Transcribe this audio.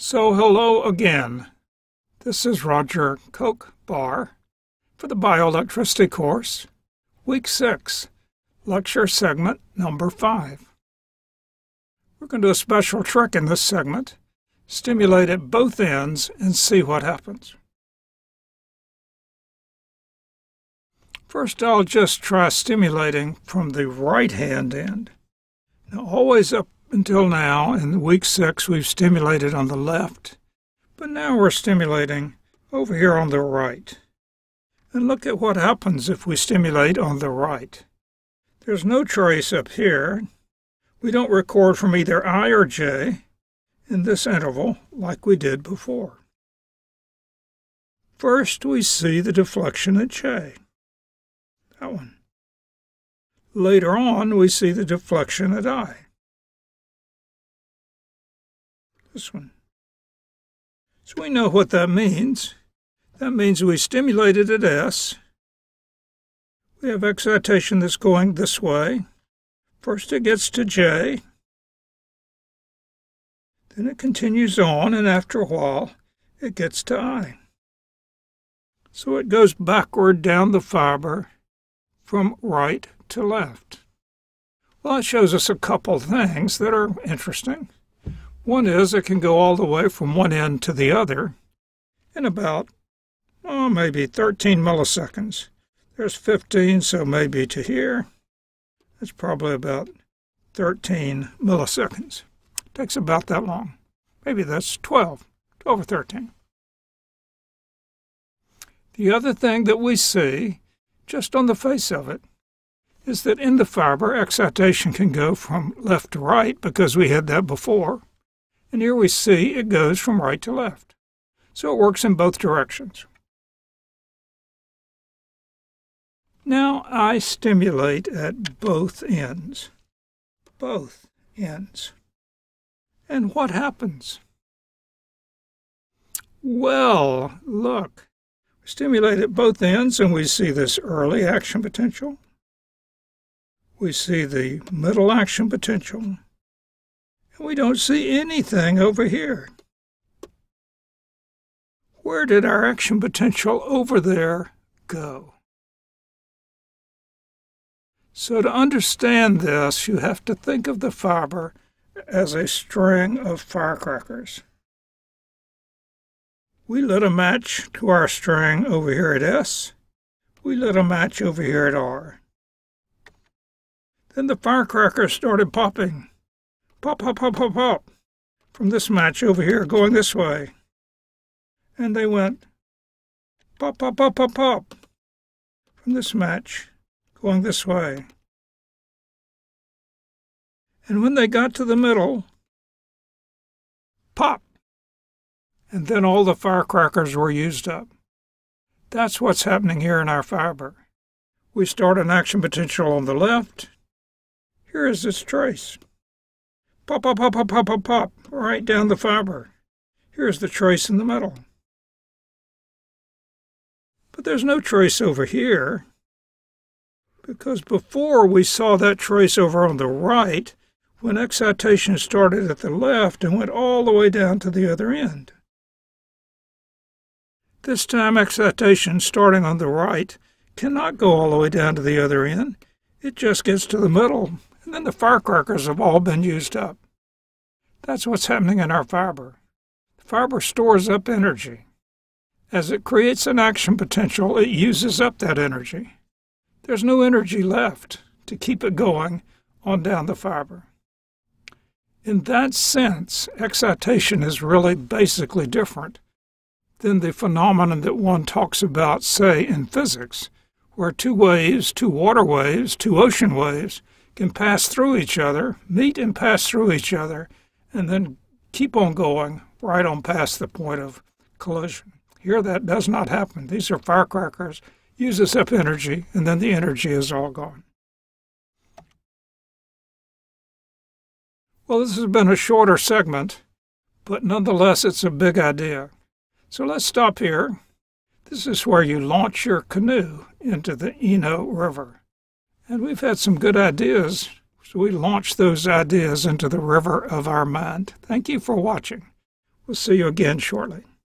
So hello again. This is Roger Koch Barr for the Bioelectricity course, Week 6, Lecture Segment Number 5. We're going to do a special trick in this segment, stimulate at both ends and see what happens. First, I'll just try stimulating from the right-hand end. Now, always up until now, in Week 6, we've stimulated on the left, but now we're stimulating over here on the right. And look at what happens if we stimulate on the right. There's no trace up here. We don't record from either I or J in this interval like we did before. First, we see the deflection at J. That one. Later on, we see the deflection at I. This one. So we know what that means. That means we stimulated at S. We have excitation that's going this way. First it gets to J. Then it continues on, and after a while, it gets to I. So it goes backward down the fiber from right to left. Well, it shows us a couple things that are interesting. One is it can go all the way from one end to the other in about, maybe 13 milliseconds. There's 15, so maybe to here. That's probably about 13 milliseconds. It takes about that long. Maybe that's 12 or 13. The other thing that we see, just on the face of it, is that in the fiber, excitation can go from left to right because we had that before. And here we see it goes from right to left. So it works in both directions. Now I stimulate at both ends. Both ends. And what happens? Well, look. We stimulate at both ends and we see this early action potential. We see the middle action potential. We don't see anything over here. Where did our action potential over there go? So to understand this, you have to think of the fiber as a string of firecrackers. We lit a match to our string over here at S. We lit a match over here at R. Then the firecrackers started popping. Pop, pop, pop, pop, pop, from this match over here going this way. And they went pop, pop, pop, pop, pop, from this match going this way. And when they got to the middle, pop, and then all the firecrackers were used up. That's what's happening here in our fiber. We start an action potential on the left. Here is its trace. Pop, pop, pop, pop, pop, pop, pop, right down the fiber. Here's the trace in the middle. But there's no trace over here, because before we saw that trace over on the right when excitation started at the left and went all the way down to the other end. This time excitation starting on the right cannot go all the way down to the other end. It just gets to the middle, and then the firecrackers have all been used up. That's what's happening in our fiber. The fiber stores up energy. As it creates an action potential, it uses up that energy. There's no energy left to keep it going on down the fiber. In that sense, excitation is really basically different than the phenomenon that one talks about, say, in physics, where two waves, two water waves, two ocean waves, can pass through each other, meet and pass through each other, and then keep on going right on past the point of collision. Here that does not happen. These are firecrackers, uses up energy, and then the energy is all gone. Well, this has been a shorter segment, but nonetheless it's a big idea. So let's stop here. This is where you launch your canoe into the Eno River. And we've had some good ideas, so we launch those ideas into the river of our mind. Thank you for watching. We'll see you again shortly.